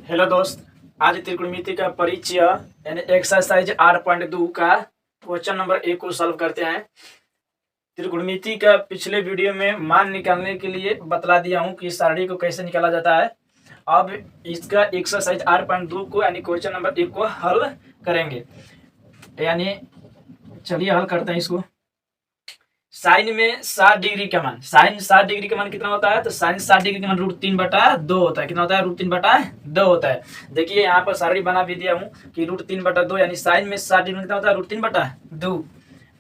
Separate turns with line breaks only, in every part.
Hello दोस्त, आज त्रिकोणमिति का परिचय यानी एक्सरसाइज 8.2 का क्वेश्चन नंबर 1 को सॉल्व करते हैं। त्रिकोणमिति का पिछले वीडियो में मान निकालने के लिए बतला दिया हूं कि सारणी को कैसे निकाला जाता है। अब इसका एक्सरसाइज 8.2 को यानी क्वेश्चन नंबर 1 को हल करेंगे। यानी चलिए हल करते हैं इसको। साइन में 60 डिग्री का मान, साइन 60 डिग्री का मान कितना होता है? तो साइन 60 डिग्री का मान √3/2 होता है। कितना होता है? √3/2 होता है। देखिए यहाँ पर सारणी बना भी दिया हूँ कि √3/2 यानी साइन में 60 डिग्री कितना होता है? √3/2।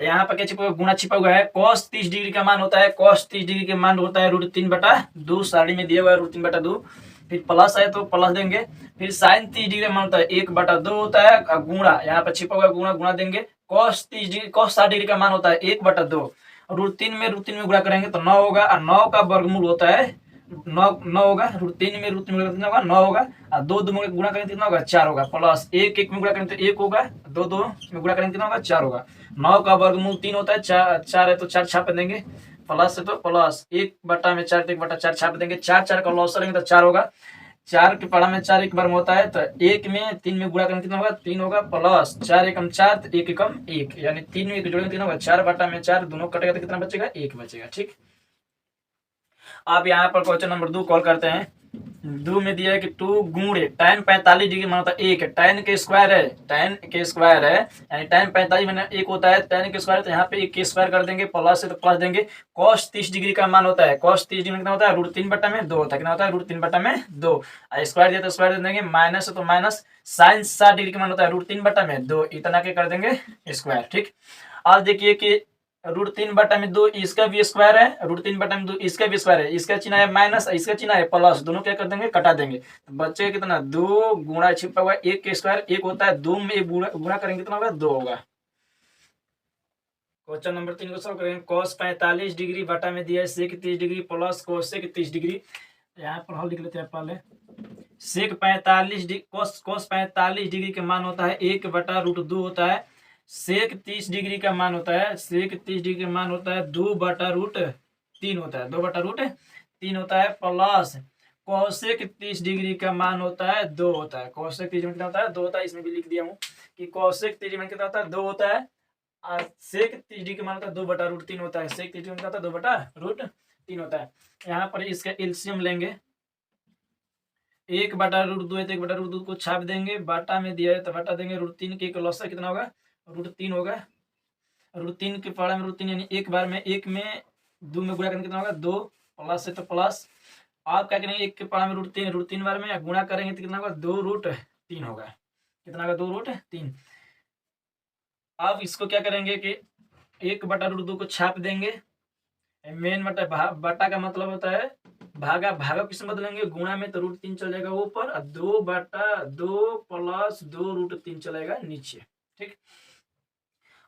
यहाँ पर क्या छिपा हुआ? गुणा छिपा हुआ है। कॉस 30 डिग्री का मान होता है, कॉस 30 डिग्री का मान होता है √3/2। सारणी में दिया हुआ है √3/2। फिर प्लस है तो प्लस देंगे। फिर साइन 30 डिग्री का मान होता है 1/2 होता है। गुणा यहाँ पर छिपा हुआ गुणा, गुणा देंगे। कॉस 30 डिग्री, कॉस 60 डिग्री का मान होता है 1/2। √3 में गुणा करेंगे तो 9 होगा, और 9 का वर्गमूल होता है 9 होगा। √3 में कितना होगा? 9 होगा। और 2 में गुणा करेंगे कितना होगा? 4 होगा। प्लस 1 में गुणा करेंगे तो 1 होगा। 2 में गुणा करेंगे कितना होगा? 4 होगा। 9 का वर्गमूल 3 होता है। 4 है तो 4 छाप देंगे। प्लस है तो प्लस 1/4 तो 1/4 छाप देंगे। 4 का लॉस करेंगे तो 4 होगा। 4 के पढ़ा में 4 एक बार में होता है तो 1 में 3 में गुणा करेंगे कितना होगा? 3 होगा। प्लस 4 एकम 4 तो 1 एकम 1 यानी 3 में 1 जोड़ेंगे कितना होगा? 4/4 दोनों कटेगा तो कितना बचेगा? 1 बचेगा। ठीक, अब यहाँ पर क्वेश्चन नंबर 2 कॉल करते हैं। 2 में दिया है कि 2 गुणे tan 45 डिग्री मान होता है 1 है। tan के स्क्वायर है, tan के स्क्वायर है यानी tan 45 में 1 होता है। tan के स्क्वायर तो यहाँ पे 1 के स्क्वायर कर देंगे। प्लस है तो प्लस देंगे। cos 30 डिग्री का मान होता है, cos 30 डिग्री कितना होता है? √3/2 होता है। कितना होता है? √3/2। स्क्वायर दिया तो स्क्वायर दे देंगे। माइनस है तो माइनस। साइन 60 डिग्री का मान होता है √3/2। इतना के कर देंगे स्क्वायर। ठीक, अब देखिए कि √3/2 इसका भी स्क्वायर है, √3/2 इसका भी स्क्वायर है। इसका चिन्ह है माइनस, इसका चिन्ह है प्लस। दोनों क्या कर देंगे? कटा देंगे। तो बच्चे कितना? 2 गुणा छिपा हुआ 1 के स्क्वायर 1 होता है। 2 में 1 गुणा करेंगे कितना होगा? 2 होगा। क्वेश्चन नंबर 3 को सॉल्व करेंगे। cos 45 डिग्री बटा में दिया है sec 30 degree plus cosec 30 degree. यहाँ पर हल लिख लेते हैं पहले। sec 45 डिग्री, cos 45 डिग्री का मान होता है 1/√2 होता है। सेक 30 डिग्री का मान होता है, सेक 30 डिग्री का मान होता है 2/√3 होता है। 2/√3 होता है। प्लस कौशिक 30 डिग्री का मान होता है 2 होता है। कौशिक 30 में कितना होता है? 2 होता है। इसमें भी लिख दिया हूँ कि कौशिक 30 में कितना होता है? 2 होता है। और सेक 30 डिग्री का मान होता है 2/√3 होता है। सेक 30 डिग्री में कितना होता है? 2/√3 होता है। यहाँ पर इसका एलसीएम लेंगे। 1/√2 है तो 1/√2 को छाप देंगे। बाटा में दिया है तो बाटा देंगे। √3 के लॉस कितना होगा? √3 होगा। √3 के पढ़ा में √3 यानी एक बार में 1 में 2 में गुणा करेंगे कितना होगा? 2। प्लस है तो प्लस। आप क्या करेंगे? 1 के पढ़ा में √3 बार में गुणा करेंगे तो कितना होगा? 2√3 होगा। कितना होगा? 2√3। अब इसको क्या करेंगे कि 1/√2 को छाप देंगे। मेन बटा का मतलब होता है भागा। भागा किस बदलेंगे? गुणा में तो √3 चल जाएगा ऊपर और 2/2 प्लस 2√3 चलेगा नीचे। ठीक,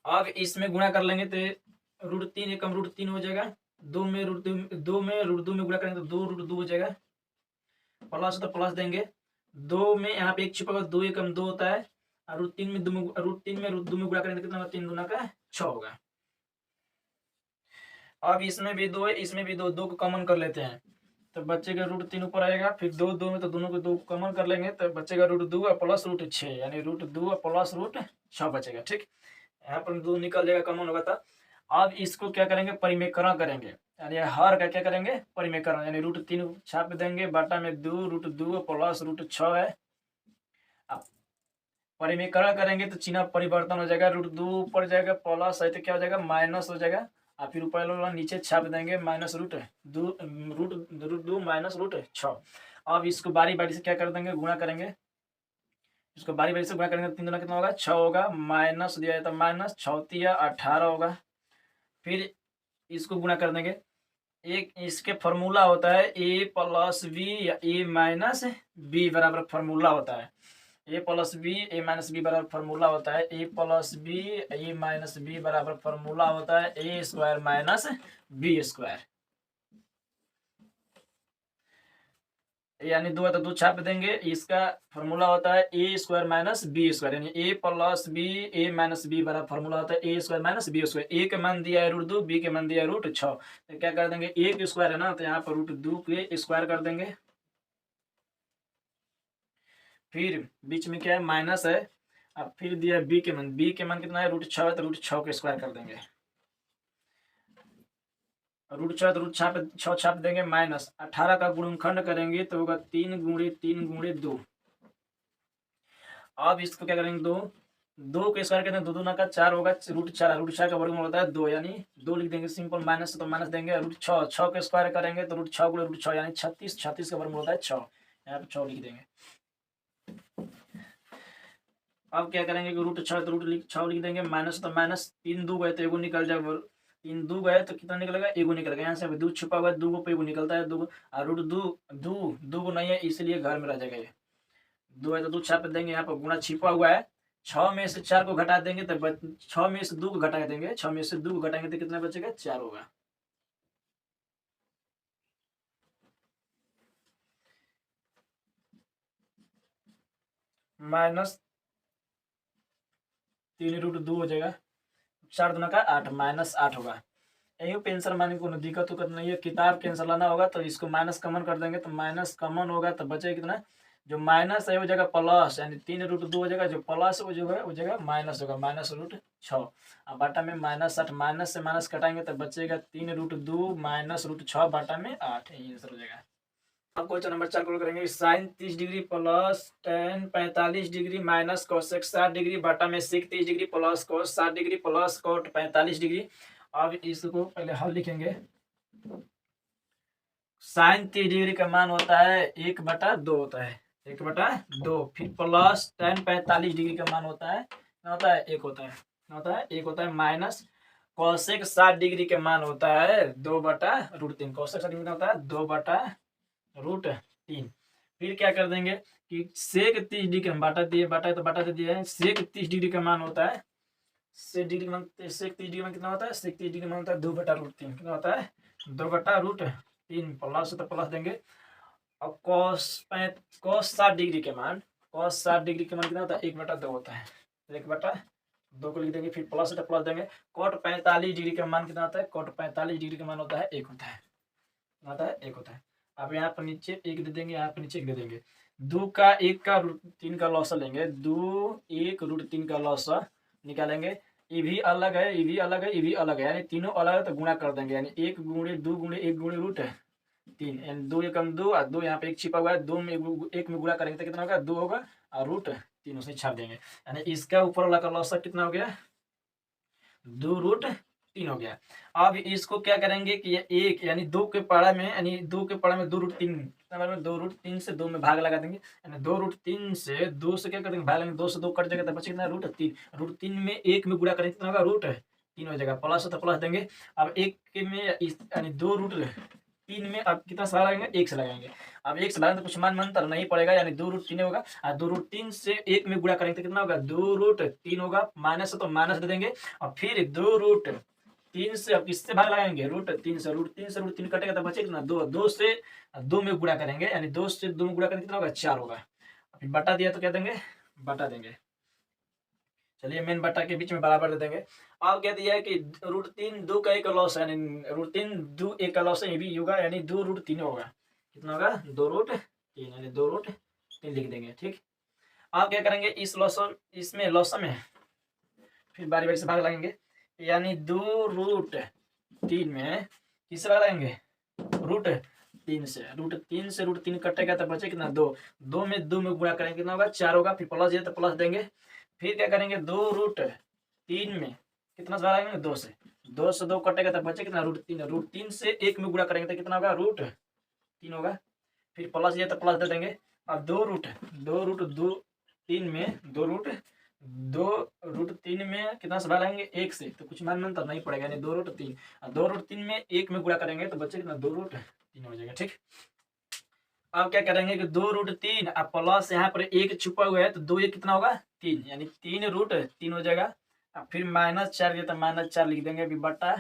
अब इसमें गुणा कर लेंगे तो √3 एकम √3 हो जाएगा। 2 में √2 में गुणा करेंगे तो 2√2 हो जाएगा। प्लस तो प्लस देंगे। 2 में यहाँ पे 1 छिपा हुआ 2 एकम 2 होता है। और √3 में 2 में गुणा करेंगे तो कितना होगा? 3 दूना का 6 होगा। अब इसमें भी 2 है, इसमें भी 2 को कॉमन कर लेते हैं तो बचेगा √3 ऊपर आएगा। फिर 2 में तो दोनों को 2 कॉमन कर लेंगे तो बचेगा √2 और प्लस √6 यानी √2 और प्लस √6 बचेगा। ठीक, यहाँ पर 2 निकल जाएगा, कॉमन होगा था। अब इसको क्या करेंगे? परिमेयकरण करेंगे यानी हर का क्या करेंगे? परिमेयकरण यानी √3 छाप देंगे। बाटा में 2 √2 प्लस √6 है। अब परिमेयकरण करेंगे तो चिन्ह परिवर्तन हो जाएगा। √2 ऊपर जाएगा, प्लस है तो क्या हो जाएगा? माइनस हो जाएगा। और फिर ऊपर वाला नीचे छाप देंगे माइनस √2 माइनस √6। अब इसको बारी बारी से क्या कर देंगे? गुणा करेंगे। इसको बारी बारी से गुणा करेंगे तो 3 दूना कितना होगा? 6 होगा। माइनस दिया है तो माइनस 6 18 होगा। फिर इसको गुणा कर देंगे। एक इसके फॉर्मूला होता है a प्लस बी या a माइनस बी बराबर फॉर्मूला होता है। a plus b a minus b बराबर फॉर्मूला होता है। a plus b a minus b बराबर फॉर्मूला होता है a square minus b square. यानी 2 है तो 2 छाप देंगे। इसका फॉर्मूला होता है a square minus b square यानी ए प्लस बी ए माइनस बी बराबर फॉर्मूला होता है a square minus b square. ए के मान दिया है √2, बी के मान दिया है √6। तो क्या कर देंगे? ए के स्क्वायर है ना तो यहाँ पर √2 के स्क्वायर कर देंगे। फिर बीच में क्या है, माइनस है। अब फिर दिया बी के मान, बी के मान कितना है, √6 है, तो √6 के स्क्वायर कर देंगे। √6 तो √6 पे 6 छाप देंगे, माइनस 18 का गुणनखंड करेंगे तो होगा 3 × 3 × 2। अब इसको क्या करेंगे, दो के स्क्वायर करते हैं, 2 2 का 4 होगा, √4 √4 का वर्गमूल होता है 2, यानी 2 लिख देंगे सिंपल, माइनस तो माइनस देंगे, √6 6 के स्क्वायर करेंगे तो √6 × √6 यानी 36, 36 का वर्गमूल होता है 6, यहाँ पे 6 लिख देंगे। अब क्या करेंगे कि √6 तो √6 लिख देंगे, माइनस तो माइनस, 3 2 गए तो एगो निकल जाएगा, 3 2 गए तो कितना निकलेगा, एगो निकलेगा, यहाँ से 2 छुपा हुआ है, 2 पे एगो निकलता है, 2 और √2 नहीं है इसलिए घर में रह जाएगा, ये 2 है तो 2 छाप देंगे, यहाँ पर गुणा छिपा हुआ है, 6 में से 4 को घटा देंगे तो 6 में से 2 को घटा देंगे, 6 में से 2 को घटाएंगे तो कितना बचेगा, 4 होगा। माइनस 3 √2 हो जाएगा, 4 दूना का 8, -8 होगा। यही पे आंसर माने को दिक्कत उक्कत नहीं है, किताब के आंसर लाना होगा तो इसको माइनस कॉमन कर देंगे, तो माइनस कॉमन होगा तो बचेगा कितना, जो माइनस है वो जगह प्लस, यानी 3 √2 हो जाएगा, जो प्लस वो जो है वो जगह माइनस होगा, -√6। अब बाटा में -8, माइनस से माइनस कटाएंगे तो बचेगा 3 √2 -√6 बाटा में 8, यही आंसर हो जाएगा। अब क्वेश्चन नंबर 4 को करेंगे, sine 30 degree plus tan 45 degree minus cosec 60 degree बाटा में sec 30 degree plus cos 60 degree plus cot 45 degree. अब इसको पहले हल लिखेंगे। साइन 30 डिग्री का मान होता है 1/2 होता है, 1/2, फिर प्लस टेन 45 डिग्री का मान होता है क्या होता है, 1 होता है, क्या होता है, 1 होता है, माइनस कोसेक 60 डिग्री का मान होता है 2/√3, कोसेक 60 डिग्री का होता है 2/√3। फिर क्या कर देंगे कि सेक 30 डिग्री का बाटा दिए, बाटा तो बाटा दे दिया है, सेक 30 डिग्री का मान होता है, सेक 30 डिग्री का मान कितना होता है, सेक 30 डिग्री का मान होता है 2/√3, कितना होता है 2/√3, प्लस तो प्लस देंगे। अब cos 60 डिग्री के मान, cos 60 डिग्री के मान कितना होता है 1/2 होता है, 1/2 को लिख देंगे, फिर प्लस तो प्लस देंगे। cot 45 डिग्री का मान कितना होता है, cot 45 डिग्री का मान होता है 1 होता है, कितना होता है 1 होता है। अब यहाँ पर नीचे 1 दे देंगे, यहाँ पर नीचे 1 दे देंगे, 2 का 1 का √3 का लॉस लेंगे, 2 1 √3 का लॉस निकालेंगे, ये भी अलग है, ये भी अलग है, ये भी अलग है, यानी तीनों अलग है तो गुणा कर देंगे, यानी 1 × 2 × 1 × √3, यानी 2 एकम 2 और 2 यहाँ पे 1 छिपा हुआ है, 2 में 1 में गुणा करेंगे तो कितना होगा 2 होगा, और √3 उसे छाप देंगे, यानी इसका ऊपर वाला का लॉस कितना हो गया 2√3 हो गया। अब इसको क्या करेंगे कि ये 1 यानी 2 के पढ़ा में, यानी 2 के पढ़ा में 2√3, में 2√3 से 2 में भाग लगा देंगे, यानी 2√3 से 2 से क्या करेंगे भाग लेंगे, 2 से 2 कट जाएगा तो बचे कितना √3, √3 में 1 में गुणा करेंगे कितना होगा √3 हो जाएगा, प्लस तो प्लस देंगे। अब 1 में यानी 2√3 में अब कितना से लगाएंगे 1 से लगाएंगे, अब 1 से लगाएंगे तो कुछ मान अंतर नहीं पड़ेगा, यानी 2√3 होगा, और 2√3 से 1 में गुणा करेंगे तो कितना होगा 2√3 होगा, माइनस तो माइनस दे देंगे, और फिर 2√3 से अब किससे भाग लगाएंगे √3 से, √3 कटेगा तो बचे कितना 2, 2 से 2 में गुणा करेंगे, यानी 2 से 2 में गुणा करेंगे कितना होगा 4 होगा, फिर बटा दिया तो क्या देंगे बटा देंगे, चलिए मेन बटा के बीच में बराबर दे देंगे। अब क्या दिया है कि √3 2 का 1 का लॉस है, यानी √3 2 1 का लॉस है, ये भी होगा, यानी 2√3 होगा, कितना होगा 2√3, यानी 2√3 लिख देंगे, ठीक। अब क्या करेंगे इस लॉस, इसमें लॉस में फिर बारी बारी से भाग लगाएंगे, यानी 2√3 में किससे भाग लगाएंगे √3 से, √3 से √3 कटेगा तो बचे कितना 2, 2 में 2 में गुणा करेंगे कितना होगा 4 होगा, फिर प्लस दिया तो प्लस देंगे, फिर क्या करेंगे 2√3 में कितना से भाग लगाएंगे 2 से, 2 से 2 कटेगा तो बचे कितना √3, √3 से 1 में गुणा करेंगे तो कितना होगा √3 होगा, फिर प्लस दिया तो प्लस दे देंगे। अब 2√3 में 2√3 में कितना से भाग लगाएंगे 1 से, तो कुछ मान अंतर नहीं पड़ेगा, यानी 2√3, और 2√3 में 1 में गुणा करेंगे तो बचे कितना 2√3 हो जाएगा, ठीक। अब क्या करेंगे कि 2√3 अब प्लस यहाँ पर 1 छुपा हुआ है तो 2 1 कितना होगा 3, यानी 3√3 हो जाएगा। अब फिर -4 दिया तो -4 लिख देंगे, अभी बटा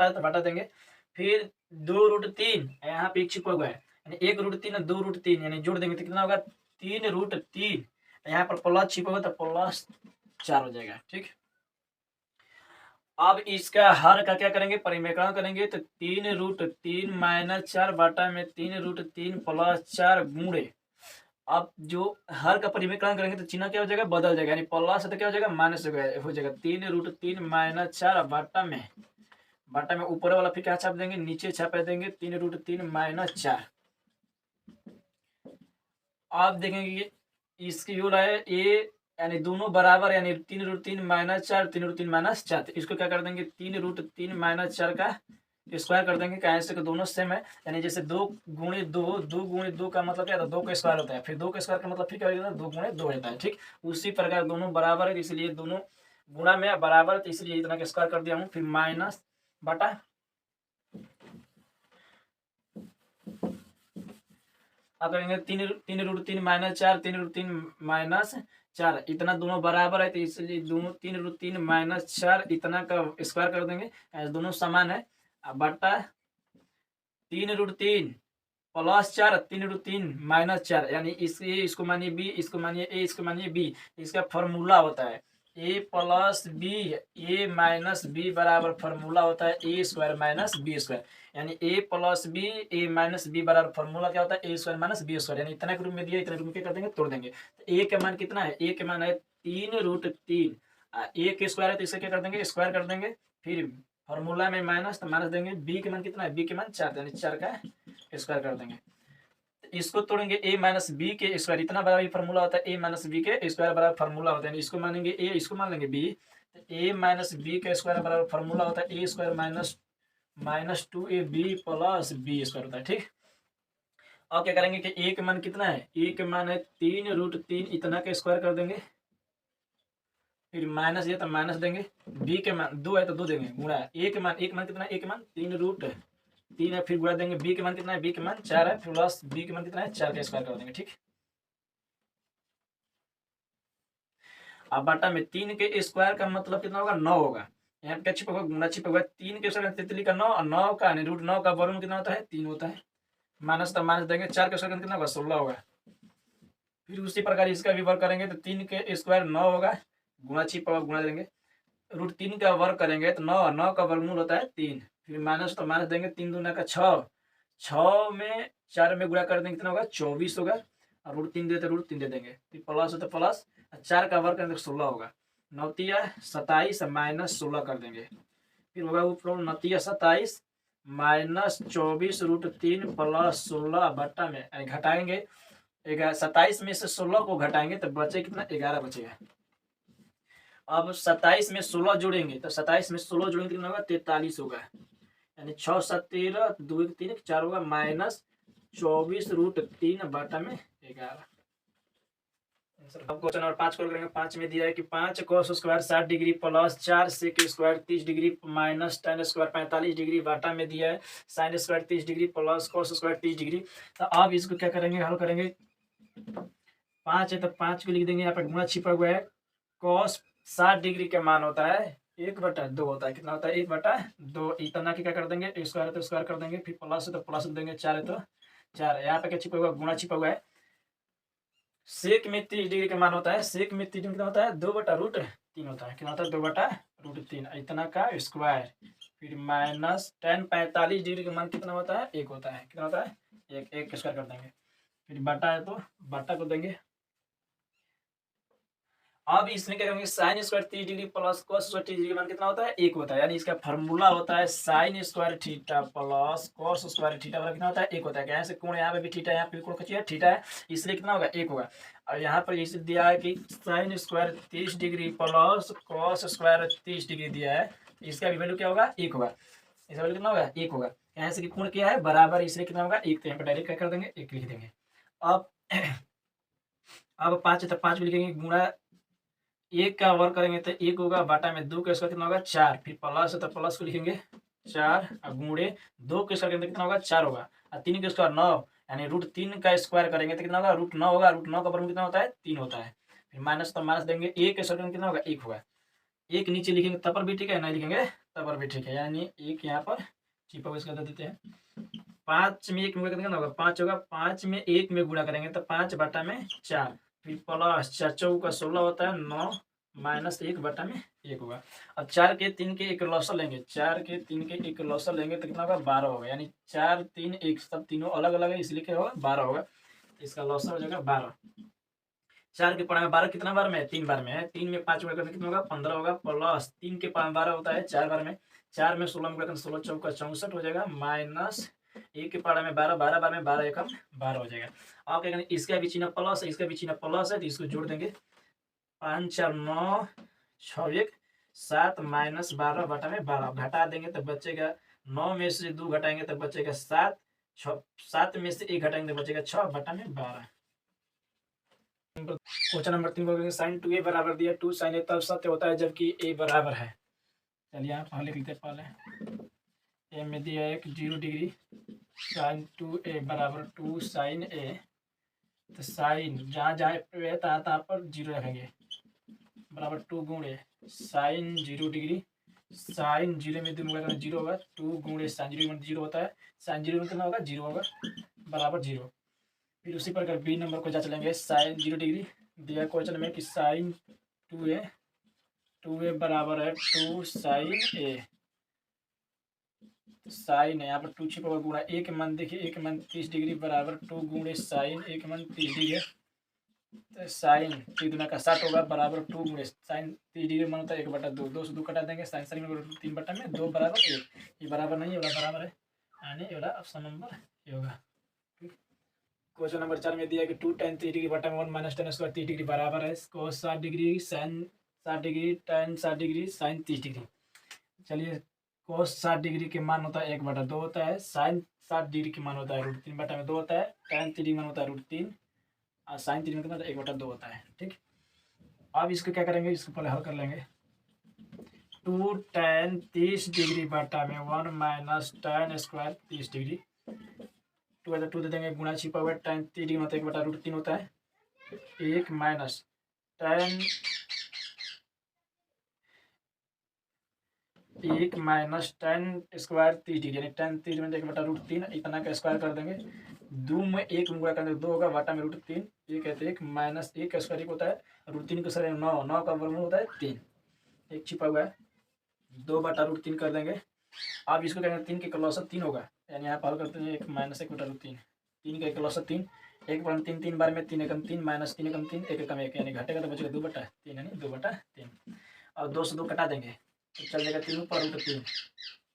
तो बटा देंगे, फिर 2√3 यहाँ पे 1 छुपा हुआ है, यानी 1√3 और 2√3 यानी जोड़ देंगे तो कितना होगा 3√3, यहाँ पर प्लस छिपा हुआ तो +4 हो जाएगा, ठीक। अब इसका हर का क्या करेंगे परिमेकरण करेंगे, तो 3√3 -4 बाटा में 3√3 + 4 गुणे, अब जो हर का परिमेयकरण करेंगे तो चिन्ह क्या हो जाएगा, बदल जाएगा, यानी प्लस है तो क्या हो जाएगा, माइनस हो जाएगा। 3√3 माइनस 4 बटा में ऊपर वाला फिर क्या छाप देंगे, नीचे छाप देंगे 3√3 माइनस 4। आप देखेंगे कि इसकी जो है ये यानी दोनों बराबर, यानी 3√3 माइनस 4 3√3 माइनस 4, तो इसको क्या कर देंगे 3√3 माइनस 4 का स्क्वायर कर देंगे। क्या है, दोनों सेम है, यानी जैसे 2 गुणे 2 का मतलब क्या था, 2 का स्क्वायर होता है, फिर 2 का स्क्वायर का मतलब फिर क्या हो जाता है, 2 गुणे 2 होता है। ठीक, उसी प्रकार दोनों बराबर है, इसलिए दोनों गुणा में बराबर है, तो इसलिए इतना का स्क्वायर कर दिया हूँ। फिर माइनस बटा आप करेंगे 3√3 माइनस 4 3√3 माइनस 4, इतना दोनों बराबर है, तो इसलिए दोनों 3√3 माइनस 4 इतना का स्क्वायर कर देंगे, दोनों समान है। बटा 3√3 प्लस 4 3√3 माइनस 4, यानी इसको मानिए बी, इसको मानिए ए, इसको मानिए बी। इसका फॉर्मूला होता है ए प्लस बी, ए माइनस बी बराबर फॉर्मूला होता है a square minus b square, यानी ए प्लस बी ए माइनस बी बराबर फॉर्मूला क्या होता है, a square minus b square, यानी इतना के रूप में दिया, इतना रूप में क्या कर देंगे, तोड़ देंगे। तो ए का मान कितना है, ए का मान है 3√3, ए के स्क्वायर है तो इसे क्या कर देंगे, स्क्वायर कर देंगे। फिर फॉर्मूला में माइनस, तो माइनस देंगे। बी के मान कितना है, बी के मान 4, यानी 4 का स्क्वायर कर देंगे। इसको तोड़ेंगे ए माइनस बी के स्क्वायर, इतना बराबर फॉर्मूला होता है ए माइनस बी के स्क्वायर बराबर फॉर्मूला होता है, इसको मानेंगे ए, इसको मान लेंगे बी, तो ए माइनस बी के स्क्वायर बराबर फॉर्मूला होता है a square minus 2ab plus b square होता है। ठीक, अब क्या करेंगे कि ए के मान कितना है, ए के मान है 3√3, इतना का स्क्वायर कर देंगे। फिर माइनस ये तो माइनस देंगे, बी के मान 2 है तो 2 देंगे, गुणा ए के मान कितना है, ए के मान 3√3 है, फिर गुणा देंगे बी के मान कितना है, बी के मान 4 है, प्लस बी के मान कितना है, 4 का स्क्वायर कर देंगे। ठीक, अब बटा में 3 के स्क्वायर का मतलब कितना होगा, 9 होगा। यहाँ पे क्या छिपा हुआ, गुणा छिपा हुआ, 3 के स्क्वायर तितली का 9, और 9 का यानी √9 का वर्गमूल कितना होता है, 3 होता है। माइनस तो माइनस देंगे, 4 के स्क्वायर कितना होगा, 16 होगा। फिर उसी प्रकार इसका भी वर्ग करेंगे तो 3 के स्क्वायर 9 होगा, गुणा छिपा हुआ गुणा देंगे, √3 का वर्ग करेंगे तो 9 का वर्गमूल होता है 3। फिर माइनस तो माइनस देंगे, 3 दूना का 6, 6 में 4 में गुणा कर देंगे कितना होगा, 24 होगा, और √3 देते √3 दे देंगे, फिर प्लस होता प्लस, 4 का वर्ग करेंगे 16 होगा, 9 27 माइनस 16 कर देंगे। फिर होगा ऊपर 9 27 माइनस 24 √3 प्लस 16 बट्टा में घटाएंगे, 27 में से 16 को घटाएंगे तो बचे कितना, 11 बचेगा। अब 27 में 16 जोड़ेंगे तो 27 में 16 जोड़ेंगे कितना होगा, 43 होगा, यानी 6 7 13 2 3 4 होगा, माइनस 24√3 बटा में 11। क्वेश्चन नंबर 5 करेंगे। 5 में दिया है कि 5 cos square 60 degree plus 4 sec square 30 degree minus tan square 45 degree बटा में दिया है sin square 30 degree plus cos square 30 degree. तो अब इसको क्या करेंगे, हल करेंगे। 5 है तो 5 को लिख देंगे, यहाँ पर गुणा छिपा हुआ है, cos 60 डिग्री का मान होता है 1/2 होता है, कितना होता है 1/2, इतना की क्या कर देंगे, स्क्वायर है तो स्क्वायर कर देंगे, फिर प्लस है तो प्लस देंगे, 4 है तो 4, यहाँ पे क्या छिपा हुआ, गुणा छिपा हुआ है। सेक में 30 डिग्री का मान होता है, सेक में 30 डिग्री कितना होता है, 2/√3 होता है, कितना होता है 2/√3, इतना का स्क्वायर। फिर माइनस tan 45 डिग्री का मान कितना होता है, 1 होता है, कितना होता है 1 स्क्वायर कर देंगे, फिर बटा है तो बटा को देंगे। अब इसमें क्या करेंगे, sine square 30 degree plus cos square 30 degree मान कितना होता है, 1 होता है, यानी इसका फॉर्मूला होता है sine square theta plus cos square theta बराबर कितना होता है, 1 होता है। यहाँ से कोण यहाँ पे भी थीटा, यहाँ पे कोण खींचिए थीटा है, इसलिए कितना होगा 1 होगा। और यहाँ पर इसे दिया है कि sine square 30 degree plus cos square 30 degree दिया है, इसका भी वैल्यू क्या होगा, 1 होगा, इसका वैल्यू कितना होगा 1 होगा। यहाँ से कोण क्या है बराबर, इसलिए कितना होगा 1, तो यहाँ पर डायरेक्ट क्या कर देंगे 1 लिख देंगे। अब 5 है तो 5 भी लिखेंगे, गुणा 1 का वर्ग करेंगे तो 1 होगा, बाटा में 2 का स्क्वायर कितना होगा 4, फिर प्लस है तो प्लस को लिखेंगे 4, और गुणे 2 के स्क्वायर कितना होगा 4 होगा, और 3 के स्क्वायर 9, यानी √3 का स्क्वायर करेंगे तो कितना होगा √9 होगा, √9 का वर्ग कितना होता है 3 होता है, फिर माइनस तो माइनस देंगे, 1 के स्क्वायर कितना होगा 1 होगा, 1 नीचे लिखेंगे तब पर भी ठीक है, नहीं लिखेंगे तब पर भी ठीक है, यानी 1 यहाँ पर छिपा हुआ इसका दे देते हैं। 5 में 1 में कितना होगा 5 होगा, 5 में 1 में गुणा करेंगे तो 5 बटा में 4, फिर प्लस 4 चौका 16 होता है 9 माइनस 1 बटा में 1 होगा। अब 4 के 3 के एक लॉसर लेंगे, 4 के 3 के एक लॉसर लेंगे तो कितना होगा 12 होगा, यानी 4 3 1 सब तीनों अलग अलग है, इसलिए क्या होगा 12 होगा। इसका लॉसर हो जाएगा 12। 4 के पावर में 12 कितना बार में है? 3 बार में है। 3 में 5 गुणा करते कितना होगा? 15 होगा, प्लस 3 के पावर में 12 होता है 4 बार में। 4 में 16 गुणा करते 16 चौका 64 हो जाएगा, माइनस 1 के पावर में 12, 12 बार में 12 एकम 12 हो जाएगा। आप क्या करेंगे, इसका भी चिन्ह प्लस है, इसका भी चिन्ह प्लस है, तो इसको जोड़ देंगे। 5 4 9 6 1 7 माइनस 12 बटा में 12 घटा देंगे तो बचेगा 9 में से 2 घटाएंगे तो बचेगा 7, 7 में से 1 घटाएंगे तो बचेगा 6 बटा में 12। क्वेश्चन नंबर 3 को साइन 2a बराबर दिया 2 साइन a तब सत्य होता है जबकि a बराबर है। चलिए आप पहले लिखते पहले a में दिया एक 0 डिग्री, साइन 2a बराबर 2 साइन a, तो साइन जहाँ जहाँ पे तहाँ पर 0 रखेंगे, बराबर 2 गुणे साइन 0 डिग्री, साइन 0 में 2 गुणा करना 0 होगा, 2 गुणे साइन 0 में 0 होता है, साइन 0 में कितना होगा? 0 होगा, बराबर 0। फिर उसी प्रकार बी नंबर को जांच लेंगे। साइन 0 डिग्री दिया क्वेश्चन में कि साइन 2a बराबर है 2 साइन a, साइन है यहाँ पर 2 छिपा हुआ गुणा a के मान देखिए, a के मान 30 डिग्री बराबर 2 गुणे साइन a के मान 30 डिग्री है, तो साइन 3 दूना का 60 होगा, बराबर 2 गुणे साइन 30 डिग्री मान होता है 1/2, 2 से 2 कटा देंगे, साइन साइन में 3 बटा में 2 बराबर 1, ये बराबर नहीं है, बराबर है, यानी ये ऑप्शन नंबर ये होगा। क्वेश्चन नंबर 4 में दिया कि 2 tan 30 डिग्री बटा में 1 माइनस tan स्क्वायर 30 डिग्री बराबर है cos 60 degree sine 60 degree tan 60 degree sine 30 degree. चलिए cos 60 डिग्री के मान होता है 1/2 होता है, साइन 60 डिग्री के मान होता है √3 बटा में 2 होता है, tan 30 मान होता है √3 और साइन 30 में कितना 1/2 होता है। ठीक, अब इसको क्या करेंगे, इसको पहले हल कर लेंगे। 2 tan 30 डिग्री बटा में 1 माइनस tan स्क्वायर 30 डिग्री, 2 है तो 2 दे देंगे, गुणा छिपा हुआ tan 30 डिग्री होता है 1/√3 होता है, 1 minus tan 1 minus tan square 30 degree, यानी tan 30 में 1/√3 इतना का स्क्वायर कर देंगे, 2 में 1 गुणा करेंगे 2 होगा, बटा में √3, 1 है तो 1 माइनस 1 का स्क्वायर 1 होता है, √3 का स्क्वायर 9, 9 का वर्गमूल होता है 3, 1 छिपा हुआ है, 2/√3 कर देंगे। अब इसको कहेंगे 3 के लॉसर 3 होगा, यानी यहाँ पर हल करते हैं 1 माइनस 1/√3, 3 का लॉसर 3, 1 पर 3 3 बार में 3 एकम 3 माइनस 3 एकम 3, 1 एकम 1, यानी घटेगा तो बचेगा 2/3, यानी 2/3। और 2 से 2 कटा देंगे तो चल जाएगा 3 ऊपर √3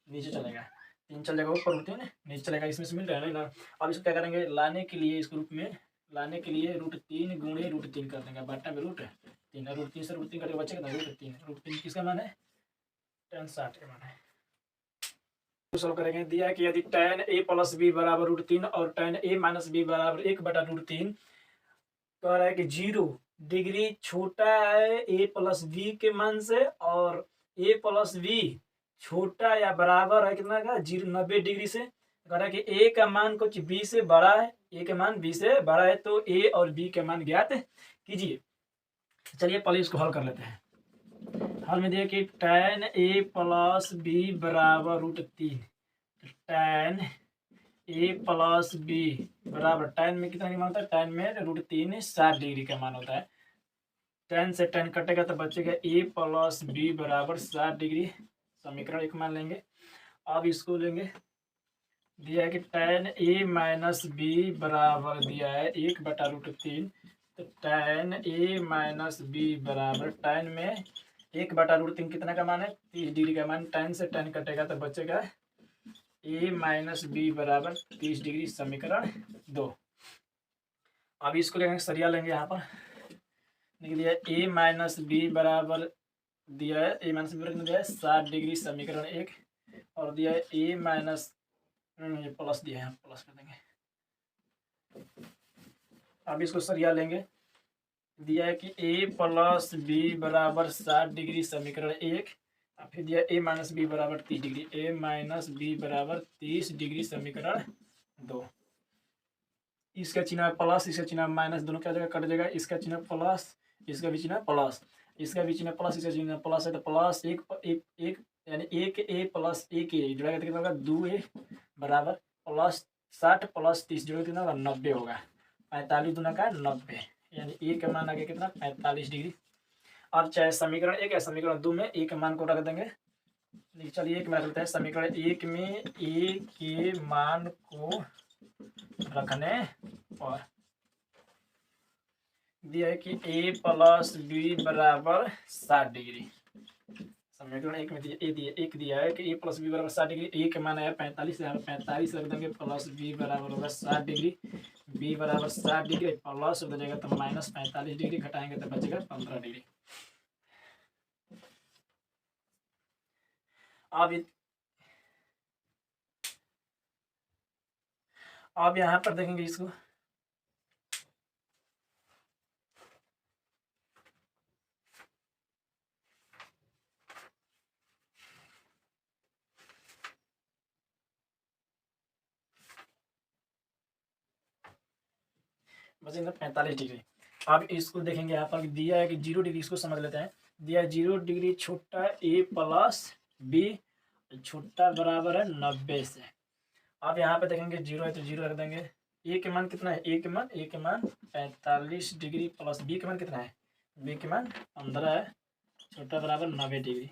नीचे चलेगा, 3 चल जाएगा ऊपर √3 नीचे चलेगा, इसमें से मिल रहा है ना। अब इसको क्या करेंगे, लाने के लिए इस ग्रुप में लाने के लिए √3 गुणे √3 कर देंगे, बटा में √3, और √3 से √3 करके बचेगा √3 किसका मान है? tan 60 का मान है। सॉल्व करेंगे, दिया है कि यदि tan a प्लस b बराबर √3 और tan a माइनस b बराबर 1/√3, कह रहा है कि 0 डिग्री छोटा है a प्लस b के मान से, और a प्लस b छोटा या बराबर है कितना का 90 डिग्री से। कह रहा है कि a का मान कुछ b से बड़ा है, a का मान b से बड़ा है, तो a और b के मान ज्ञात कीजिए। चलिए पहले इसको हल कर लेते हैं। हल में दिया कि tan a प्लस b बराबर √3, tan a प्लस b बराबर tan में कितना का मान होता है? tan में √3 60 डिग्री का मान होता है, tan से tan कटेगा तो बचेगा a प्लस b बराबर 60 डिग्री, समीकरण 1 मान लेंगे। अब इसको लेंगे, दिया है कि tan a माइनस b बराबर दिया है 1/√3, तो tan a माइनस b बराबर tan में 1/√3 कितना का मान है? 30 डिग्री का मान, tan से tan कटेगा तो बचेगा a माइनस b बराबर 30 डिग्री, समीकरण 2। अब इसको लेंगे, सरिया लेंगे, यहाँ पर लिख दिया a माइनस b बराबर दिया है, a माइनस b बराबर दिया है 60 डिग्री, समीकरण 1, और दिया है a माइनस ये प्लस दिया है, प्लस कर देंगे। अब इसको सरिया लेंगे, दिया है कि a प्लस b बराबर 60 डिग्री, समीकरण 1, और फिर दिया a माइनस b बराबर 30 डिग्री, a माइनस b बराबर 30 डिग्री, समीकरण 2। इसका चिन्ह प्लस, इसका चिन्ह माइनस, दोनों क्या जगह कट जाएगा, इसका चिन्ह प्लस, इसका भी चिन्ह प्लस, इसका भी चिन्ह प्लस, इसका चिन्ह प्लस है, तो प्लस 1 यानी 1a प्लस 1a जुड़ेगा तो कितना होगा? 2a बराबर प्लस 60 प्लस 30 जोड़ेगा कितना होगा? 90 होगा, 45 दूना का 90, यानी a का मान आ गया कितना? 45 डिग्री। अब चाहे समीकरण 1 या समीकरण 2 में a के मान को रख देंगे, चलिए 1 में रख लेते हैं। समीकरण 1 में a के मान को रखने पर दिया है कि ए प्लस बी बराबर 60 डिग्री। समीकरण एक में एक दिया है कि ए प्लस बी बराबर 60 डिग्री। ए का मान है 45, यहाँ 45 रख देंगे, प्लस बी बराबर होगा 60 डिग्री। बी बराबर 60 डिग्री, प्लस हो जाएगा तो माइनस 45 डिग्री, घटाएंगे तो बचेगा 15 डिग्री। अब यहाँ पर देखेंगे इसको, बचेगा 45 डिग्री। अब इसको देखेंगे, यहाँ पर दिया है कि 0 डिग्री, इसको समझ लेते हैं। दिया है 0 डिग्री छोटा ए प्लस बी छोटा बराबर है 90 से। अब यहाँ पे देखेंगे 0 है तो 0 रख देंगे। ए के मान कितना है, ए के मान 45 डिग्री, प्लस बी के मान कितना है, बी के मान 15 है, छोटा बराबर 90 डिग्री।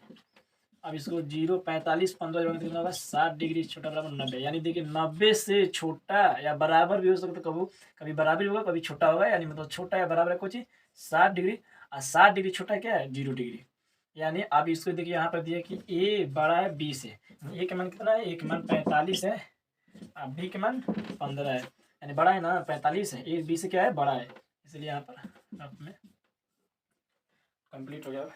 अब इसको 0 45 15 कितना होगा 60 डिग्री, छोटा बराबर 90। यानी देखिए 90 से छोटा या बराबर भी हो सकता है, कभी कभी बराबर होगा कभी छोटा होगा, यानी मतलब छोटा या बराबर है कुछ 60 डिग्री, और 60 डिग्री छोटा क्या है 0 डिग्री। यानी अब इसको देखिए यहाँ पर दिया कि ए बड़ा है बी से। ए के मान कितना है, ए के मान 45 है, अब बी के मान 15 है, यानी बड़ा है ना 45 है, ए बी से क्या है बड़ा है, इसलिए यहाँ पर आप में कंप्लीट हो गया।